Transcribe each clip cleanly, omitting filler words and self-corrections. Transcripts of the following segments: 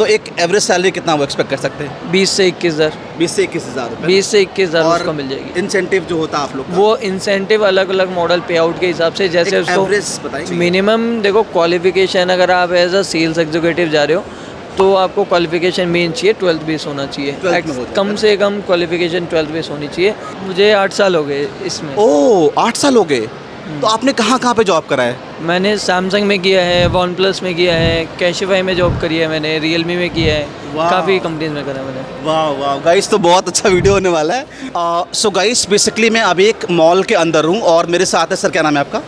तो एक average salary कितना वो एक्सपेक्ट कर सकते हैं? 20 से 21,000। 20 से 21 हज़ार रुपये। 20 से 21,000 और उसको मिल जाएगी। इंसेंटिव जो होता है आप लोग का? वो इंसेंटिव अलग अलग मॉडल पे आउट के हिसाब से, जैसे एक उसको एवरेज बताइए। मिनिमम देखो क्वालिफिकेशन, अगर आप एज अ सेल्स एग्जीक्यूटिव जा रहे हो तो आपको क्वालिफिकेशन मेन चाहिए, 12th बेस होना चाहिए। 12th में हो जाता कम है। से कम क्वालिफिकेशन 12th बेस होनी चाहिए। मुझे 8 साल हो गए इसमें। ओह 8 साल हो गए। तो आपने कहाँ कहाँ पे जॉब करा है? मैंने सैमसंग में किया है, वन प्लस में किया है, कैशिफाई में जॉब करी है मैंने, रियलमी में किया है, वाह। काफ़ी कंपनीज में करा है मैंने। वाह वाह गाइस, तो बहुत अच्छा वीडियो होने वाला है। सो गाइस बेसिकली मैं अभी एक मॉल के अंदर हूँ और मेरे साथ है, सर क्या नाम है आपका?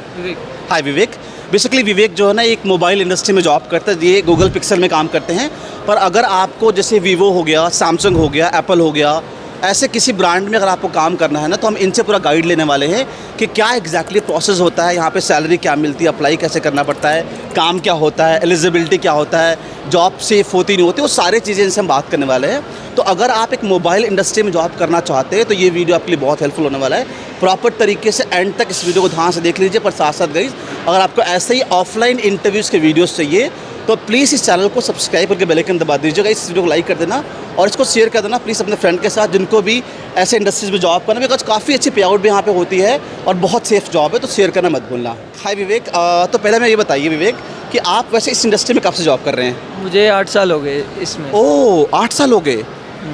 हाय विवेक। बेसिकली विवेक जो है ना एक मोबाइल इंडस्ट्री में जॉब करता है, ये गूगल पिक्सल में काम करते हैं। पर अगर आपको जैसे वीवो हो गया, सैमसंग हो गया, एप्पल हो गया, ऐसे किसी ब्रांड में अगर आपको काम करना है ना, तो हम इनसे पूरा गाइड लेने वाले हैं कि क्या एग्जैक्टली प्रोसेस होता है, यहाँ पे सैलरी क्या मिलती है, अप्लाई कैसे करना पड़ता है, काम क्या होता है, एलिजिबिलिटी क्या होता है, जॉब सेफ होती नहीं होती, वो सारी चीज़ें इनसे हम बात करने वाले हैं। तो अगर आप एक मोबाइल इंडस्ट्री में जॉब करना चाहते हैं तो ये वीडियो आपके लिए बहुत हेल्पफुल होने वाला है। प्रॉपर तरीके से एंड तक इस वीडियो को ध्यान से देख लीजिए। पर साथ साथ गाइस, अगर आपको ऐसे ही ऑफलाइन इंटरव्यूज़ के वीडियोज़ चाहिए तो प्लीज़ इस चैनल को सब्सक्राइब करके बेल आइकन दबा दीजिएगा, इस वीडियो को लाइक कर देना और इसको शेयर कर देना प्लीज़ अपने फ्रेंड के साथ, जिनको भी ऐसे इंडस्ट्रीज़ में जॉब करना, बिकॉज काफ़ी अच्छी पे आउट भी यहाँ पे होती है और बहुत सेफ जॉब है, तो शेयर करना मत भूलना। हाय विवेक, तो पहले मैं ये बताइए विवेक कि आप वैसे इस इंडस्ट्री में कब से जॉब कर रहे हैं? मुझे 8 साल हो गए इसमें। ओह 8 साल हो गए।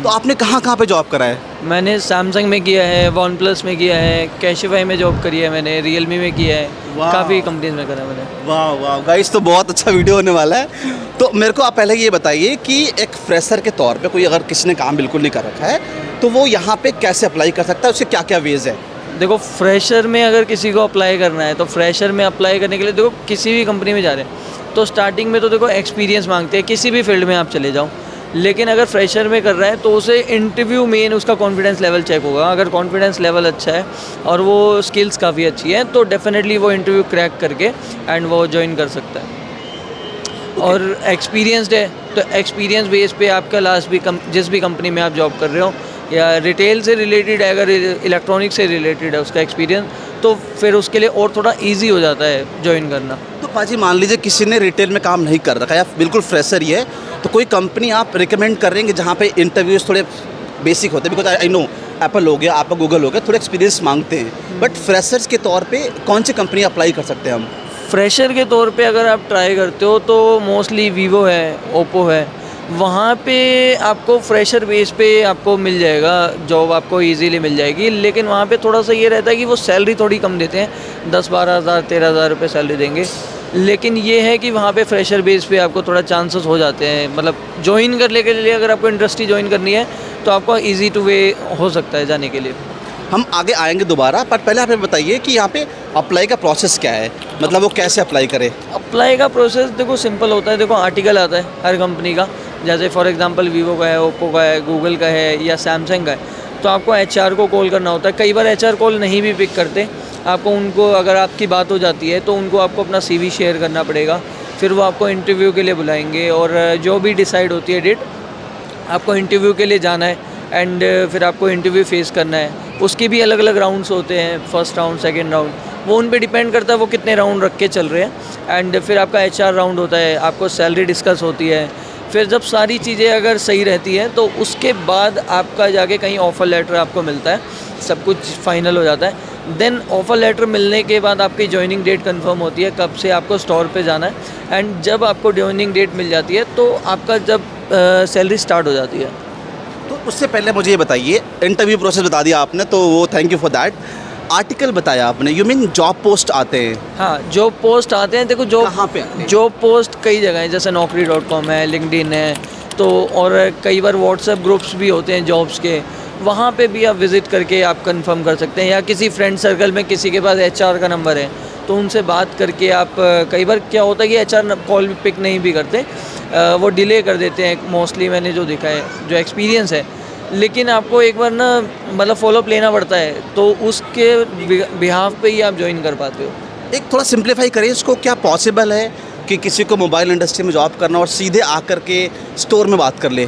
तो आपने कहाँ कहाँ पे जॉब करा है? मैंने सैमसंग में किया है, वन प्लस में किया है, कैशिफाई में जॉब करी है मैंने, रियलमी में किया है, वाह। काफ़ी कंपनीज में करा है मैंने। वाह वाह गाइस, तो बहुत अच्छा वीडियो होने वाला है। तो मेरे को आप पहले ये बताइए कि एक फ्रेशर के तौर पे कोई अगर किसी ने काम बिल्कुल नहीं कर रखा है तो वो यहाँ पे कैसे अप्लाई कर सकता है, उसके क्या क्या वेज है? देखो फ्रेशर में अगर किसी को अप्लाई करना है तो फ्रेशर में अप्लाई करने के लिए देखो किसी भी कंपनी में जा रहे हैं तो स्टार्टिंग में तो देखो एक्सपीरियंस मांगते हैं, किसी भी फील्ड में आप चले जाओ। लेकिन अगर फ्रेशर में कर रहा है तो उसे इंटरव्यू मेन उसका कॉन्फिडेंस लेवल चेक होगा। अगर कॉन्फिडेंस लेवल अच्छा है और वो स्किल्स काफ़ी अच्छी है तो डेफिनेटली वो इंटरव्यू क्रैक करके एंड वो ज्वाइन कर सकता है। और एक्सपीरियंसड है तो एक्सपीरियंस बेस पे आपका लास्ट भी जिस भी कंपनी में आप जॉब कर रहे हो या रिटेल से रिलेटेड है, अगर इलेक्ट्रॉनिक से रिलेटेड है उसका एक्सपीरियंस, तो फिर उसके लिए और थोड़ा इजी हो जाता है ज्वाइन करना। तो पाजी मान लीजिए किसी ने रिटेल में काम नहीं कर रखा है या बिल्कुल फ्रेशर ही है, तो कोई कंपनी आप रिकमेंड कर रहे हैं जहाँ पे इंटरव्यूज़ थोड़े बेसिक होते हैं? बिकॉज आई नो एप्पल हो गया, आपका गूगल हो गया, थोड़े एक्सपीरियंस मांगते हैं, बट फ्रेशर्स के तौर पे कौन सी कंपनी अप्लाई कर सकते हैं हम? फ्रेशर के तौर पे अगर आप ट्राई करते हो तो मोस्टली वीवो है, ओप्पो है, वहाँ पे आपको फ्रेशर बेस पे आपको मिल जाएगा जॉब, आपको इजीली मिल जाएगी। लेकिन वहाँ पे थोड़ा सा ये रहता है कि वो सैलरी थोड़ी कम देते हैं, 10-12 हज़ार 13 हज़ार रुपये सैलरी देंगे। लेकिन ये है कि वहाँ पे फ्रेशर बेस पे आपको थोड़ा चांसेस हो जाते हैं, मतलब ज्वाइन करने के लिए अगर आपको इंडस्ट्री ज्वाइन करनी है तो आपको ईजी टू वे हो सकता है जाने के लिए। हम आगे आएंगे दोबारा, पर पहले आप ये बताइए कि यहाँ पे अप्लाई का प्रोसेस क्या है, मतलब वो कैसे अप्लाई करे? अप्लाई का प्रोसेस देखो सिंपल होता है। देखो आर्टिकल आता है हर कंपनी का, जैसे फॉर एग्जांपल वीवो का है, ओप्पो का है, गूगल का है या सैमसंग का है, तो आपको एचआर को कॉल करना होता है। कई बार एचआर कॉल नहीं भी पिक करते, आपको उनको अगर आपकी बात हो जाती है तो उनको आपको अपना सीवी शेयर करना पड़ेगा, फिर वो आपको इंटरव्यू के लिए बुलाएंगे और जो भी डिसाइड होती है डेट, आपको इंटरव्यू के लिए जाना है एंड फिर आपको इंटरव्यू फेस करना है। उसके भी अलग अलग राउंड्स होते हैं, फर्स्ट राउंड, सेकंड राउंड, वो उन पे डिपेंड करता है वो कितने राउंड रख के चल रहे हैं। एंड फिर आपका एचआर राउंड होता है, आपको सैलरी डिस्कस होती है। फिर जब सारी चीज़ें अगर सही रहती हैं तो उसके बाद आपका जाके कहीं ऑफ़र लेटर आपको मिलता है, सब कुछ फाइनल हो जाता है। देन ऑफ़र लेटर मिलने के बाद आपकी जॉइनिंग डेट कंफर्म होती है, कब से आपको स्टोर पे जाना है। एंड जब आपको जॉइनिंग डेट मिल जाती है तो आपका जब सैलरी स्टार्ट हो जाती है। तो उससे पहले मुझे ये बताइए, इंटरव्यू प्रोसेस बता दिया आपने तो वो thank you for that. Article बताया आपने, यू मीन जॉब पोस्ट आते हैं? हाँ, जॉब पोस्ट आते हैं। देखो कहाँ पे आते हैं? जॉब पोस्ट कई जगह हैं, जैसे naukri.com है, लिंक्डइन है, तो और कई बार व्हाट्सएप ग्रुप्स भी होते हैं जॉब्स के, वहाँ पे भी आप विज़िट करके आप कंफर्म कर सकते हैं। या किसी फ्रेंड सर्कल में किसी के पास एचआर का नंबर है तो उनसे बात करके आप, कई बार क्या होता है कि एचआर कॉल पिक नहीं भी करते, वो डिले कर देते हैं मोस्टली, मैंने जो देखा है, जो एक्सपीरियंस है। लेकिन आपको एक बार ना मतलब फॉलोअप लेना पड़ता है, तो उसके बिहाफ पे ही आप ज्वाइन कर पाते हो। एक थोड़ा सिंप्लीफाई करें इसको, क्या पॉसिबल है कि किसी को मोबाइल इंडस्ट्री में जॉब करना और सीधे आकर के स्टोर में बात कर ले?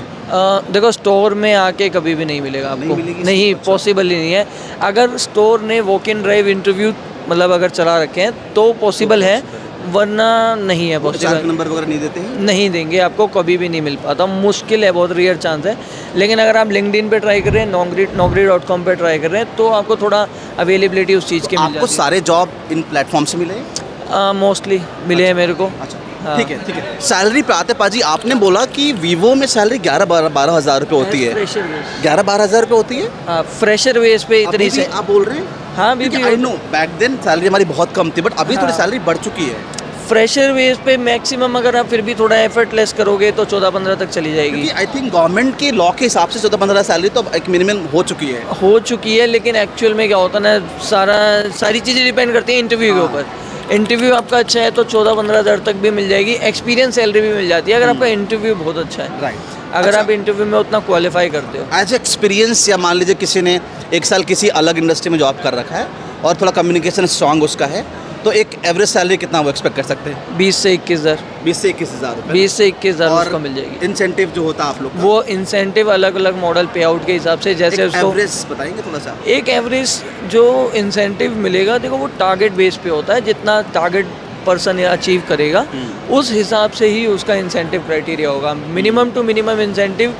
देखो स्टोर में आके कभी भी नहीं मिलेगा आपको, नहीं पॉसिबल ही नहीं है। अगर स्टोर ने वॉक इन ड्राइव इंटरव्यू मतलब अगर चला रखे हैं तो पॉसिबल है, वरना नहीं है HR पॉसिबल। नंबर वगैरह नहीं देते हैं? नहीं देंगे, आपको कभी भी नहीं मिल पाता, मुश्किल है, बहुत रेयर चांस है। लेकिन अगर आप लिंक्डइन पे ट्राई कर रहे हैं, naukri.com पे ट्राई कर रहे हैं, तो आपको थोड़ा अवेलेबिलिटी उस चीज़ की मिल आपको जाती सारे जॉब इन प्लेटफॉर्म से मिले? है। मोस्टली मिले हैं मेरे को। अच्छा हाँ। ठीक है। सैलरी पे आते पाजी, आपने बोला कि वीवो में सैलरी 11-12 हज़ार रुपये होती है। फ्रेशर बेस, 11-12 हज़ार रुपये होती है? फ्रेशर बेस पे अभी इतनी भी से। आप बोल रहे हैं? हाँ, अभी भी I know back then salary हमारी बहुत कम थी, बट अभी थोड़ी हाँ। सैलरी बढ़ चुकी है। फ्रेशर बेस पे मैक्सिमम अगर आप फिर भी थोड़ा एफर्ट लेस करोगे तो 14-15 तक चली जाएगी। क्योंकि आई थिंक गवर्नमेंट के लॉ के हिसाब से 14-15 सैलरी तो अब एक मिनिमम हो चुकी है। हो चुकी है, लेकिन एक्चुअल में क्या होता है ना, सारी चीज़ें डिपेंड करती हैं इंटरव्यू के हाँ। ऊपर। इंटरव्यू आपका अच्छा है तो 14-15 हज़ार तक भी मिल जाएगी, एक्सपीरियंस सैलरी भी मिल जाती है अगर आपका इंटरव्यू बहुत अच्छा है। राइट। अगर आप इंटरव्यू में उतना क्वालिफाई करते हो। एज एक्सपीरियंस, या मान लीजिए किसी ने 1 साल किसी अलग इंडस्ट्री में जॉब कर रखा है और थोड़ा कम्युनिकेशन स्ट्रांग उसका है, तो एक एवरेज सैलरी कितना वो एक्सपेक्ट कर सकते हैं? 20 से 21 हज़ार, 20 से 21 हज़ार रुपये। 20 से 21 हज़ार और उसको मिल जाएगी। इंसेंटिव जो होता है आप लोग का? वो इंसेंटिव अलग अलग मॉडल पे आउट के हिसाब से, जैसे उसको एवरेज बताएंगे थोड़ा सा? एक एवरेज जो इंसेंटिव मिलेगा, देखो वो टारगेट बेस पे होता है, जितना टारगेट पर्सन अचीव करेगा उस हिसाब से ही उसका इंसेंटिव क्राइटेरिया होगा। मिनिमम टू मिनिमम इंसेंटिव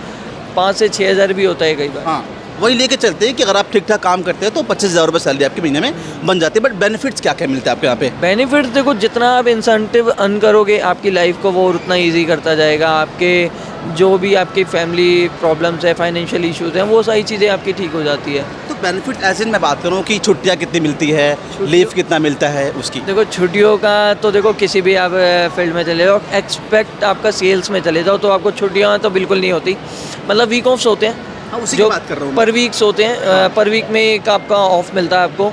5 से 6 हज़ार भी होता है कई बार। हाँ, वही लेके चलते हैं कि अगर आप ठीक ठाक काम करते हैं तो 25,000 रुपये सैलरी आपके महीने में बन जाती है। बट बेनिफिट्स क्या क्या मिलते हैं आपके यहाँ पे? बेनिफिट्स देखो, जितना आप इंसेंटिव अर्न करोगे आपकी लाइफ को वो उतना ईजी करता जाएगा। आपके जो भी आपकी फैमिली प्रॉब्लम्स है, फाइनेंशियल इश्यूज हैं, वो सारी चीज़ें आपकी ठीक हो जाती है। तो बेनिफिट एज इन मैं बात करूँ कि छुट्टियाँ कितनी मिलती है, लीव कितना मिलता है उसकी? देखो छुट्टियों का तो देखो किसी भी आप फील्ड में चले जाओ, एक्सपेक्ट आपका सेल्स में चले जाओ तो आपको छुट्टियाँ तो बिल्कुल नहीं होती। मतलब वीक ऑफ्स होते हैं, हाँ, उसी की जो बात कर रहा हूँ मैं। पर वीक्स होते हैं। पर वीक में एक आपका ऑफ मिलता है आपको,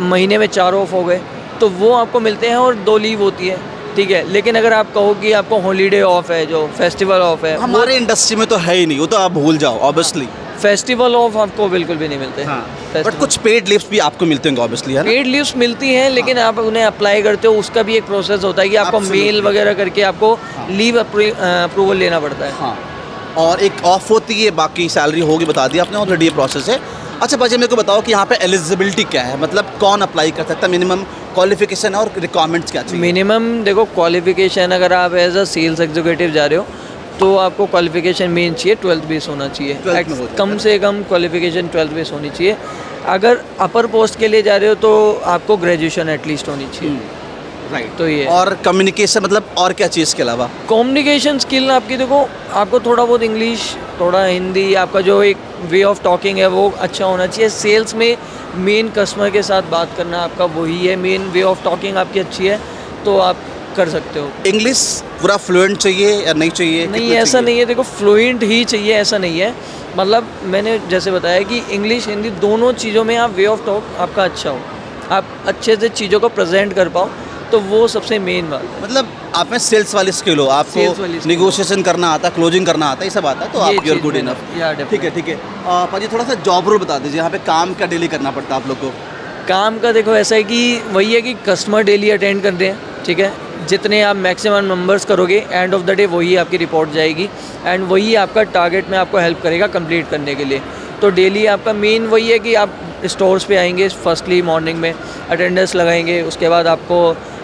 महीने में 4 ऑफ हो गए तो वो आपको मिलते हैं, और 2 लीव होती है, ठीक है। लेकिन अगर आप कहो कि आपको हॉलीडे ऑफ है, जो फेस्टिवल ऑफ है, हमारे इंडस्ट्री में तो है ही नहीं, वो तो आप भूल जाओ ऑब्वियसली। फेस्टिवल ऑफ आपको बिल्कुल भी नहीं मिलते। हाँ, बट कुछ पेड लीव्स भी आपको मिलते होंगे ऑब्वियसली, है ना? पेड लीव्स मिलती हैं, लेकिन आप उन्हें अप्लाई करते हो, उसका भी एक प्रोसेस होता है कि आपको Absolutely. मेल वगैरह करके आपको लीव अप्रूवल लेना पड़ता है। हाँ, और एक ऑफ होती है, बाकी सैलरी होगी, बता दी आपने, ऑलरेडी ये प्रोसेस है। अच्छा भाजी, मेरे को बताओ कि यहाँ पे एलिजिबिलिटी क्या है, मतलब कौन अप्लाई कर सकता है, मिनिमम क्वालिफिकेशन और रिक्वायरमेंट्स क्या चाहिए? मिनिमम देखो क्वालिफिकेशन, अगर आप एज अ सेल्स एग्जीक्यूटिव जा रहे हो तो आपको क्वालिफिकेशन मेन चाहिए, 12th बेस होना चाहिए। 12th में हो जाता है। कम से कम क्वालिफिकेशन 12th बेस होनी चाहिए। अगर अपर पोस्ट के लिए जा रहे हो तो आपको ग्रेजुएशन एटलीस्ट होनी चाहिए। राइट। तो ये और कम्युनिकेशन, मतलब और क्या चीज़ के अलावा? कम्युनिकेशन स्किल आपकी, देखो आपको थोड़ा बहुत इंग्लिश, थोड़ा हिंदी, आपका जो एक वे ऑफ टॉकिंग है वो अच्छा होना चाहिए। सेल्स में मेन कस्टमर के साथ बात करना आपका वही है, मेन वे ऑफ टॉकिंग आपकी अच्छी है तो आप कर सकते हो। इंग्लिश पूरा फ्लुएंट चाहिए या नहीं चाहिए? नहीं, कितना ऐसा चाहिए? नहीं है, देखो फ्लुएंट ही चाहिए ऐसा नहीं है। मतलब मैंने जैसे बताया कि इंग्लिश हिंदी दोनों चीज़ों में आप वे ऑफ टॉक आपका अच्छा हो, आप अच्छे से चीज़ों को प्रेजेंट कर पाओ, तो वो सबसे मेन बात है। मतलब आप में सेल्स वाली स्किल हो, Sales आपको वाली skill निगोशिएशन करना आता है, क्लोजिंग करना आता है, ये सब आता है, तो ये आप your cheese good main enough. है। Yeah, definitely। ठीक है। पाजी थोड़ा सा जॉब रोल बता दीजिए, यहाँ पे काम क्या डेली करना पड़ता है आप लोग को? काम का देखो ऐसा है कि वही है कि कस्टमर डेली अटेंड कर रहे हैं, ठीक है। जितने आप मैक्सिमम नंबर्स करोगे, एंड ऑफ द डे वही आपकी रिपोर्ट जाएगी, एंड वही आपका टारगेट में आपको हेल्प करेगा कंप्लीट करने के लिए। तो डेली आपका मेन वही है कि आप स्टोर्स पे आएंगे, फर्स्टली मॉर्निंग में अटेंडेंस लगाएंगे, उसके बाद आपको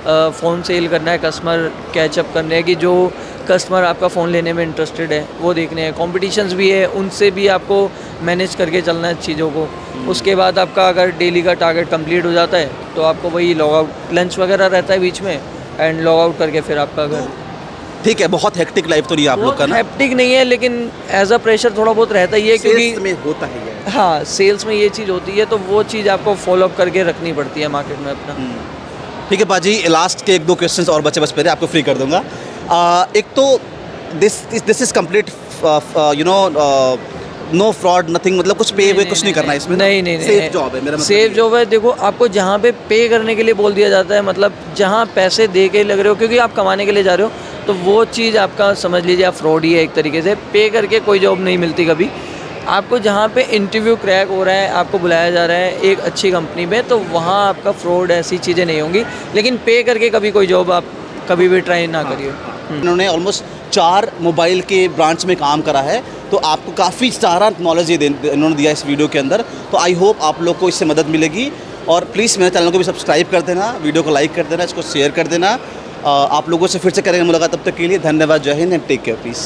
फ़ोन सेल करना है, कस्टमर कैचअप करने हैं कि जो कस्टमर आपका फ़ोन लेने में इंटरेस्टेड है वो देखने हैं। कॉम्पिटिशन्स भी है, उनसे भी आपको मैनेज करके चलना है चीज़ों को। उसके बाद आपका अगर डेली का टारगेट कंप्लीट हो जाता है तो आपको वही लॉग आउट, लंच वगैरह रहता है बीच में, एंड लॉग आउट करके फिर आपका घर। ठीक है, बहुत हेक्टिक लाइफ तो नहीं है आप लोग का ना? हैप्टिक नहीं है, लेकिन एज अ प्रेशर थोड़ा बहुत रहता ही है, सेल्स क्योंकि में होता है ये। हाँ सेल्स में ये चीज़ होती है, तो वो चीज़ आपको फॉलो अप करके रखनी पड़ती है मार्केट में अपना। ठीक है पाजी, लास्ट के 1-2 क्वेश्चंस और बचे, बस पहले आपको फ्री कर दूंगा। एक तो this is complete you know no fraud nothing, मतलब कुछ पे हुए कुछ नहीं करना है इसमें? नहीं, सेफ जॉब है मेरा मतलब। सेफ जॉब है। देखो आपको जहाँ पे पे करने के लिए बोल दिया जाता है, मतलब जहाँ पैसे दे के लग रहे हो क्योंकि आप कमाने के लिए जा रहे हो, तो वो चीज़ आपका समझ लीजिए आप फ्रॉड ही है एक तरीके से। पे करके कोई जॉब नहीं मिलती कभी। आपको जहाँ पे इंटरव्यू क्रैक हो रहा है, आपको बुलाया जा रहा है एक अच्छी कंपनी में, तो वहाँ आपका फ्रॉड ऐसी चीज़ें नहीं होंगी। लेकिन पे करके कभी कोई जॉब आप कभी भी ट्राई ना करिए। इन्होंने ऑलमोस्ट 4 मोबाइल के ब्रांच में काम करा है, तो आपको काफ़ी सारा नॉलेज ये इन्होंने दिया इस वीडियो के अंदर। तो आई होप आप लोग को इससे मदद मिलेगी, और प्लीज़ मेरे चैनल को भी सब्सक्राइब कर देना, वीडियो को लाइक कर देना, इसको शेयर कर देना, आप लोगों से फिर से करेंगे मुलाकात, तब तक के लिए धन्यवाद, जय हिंद एंड टेक केयर, पीस।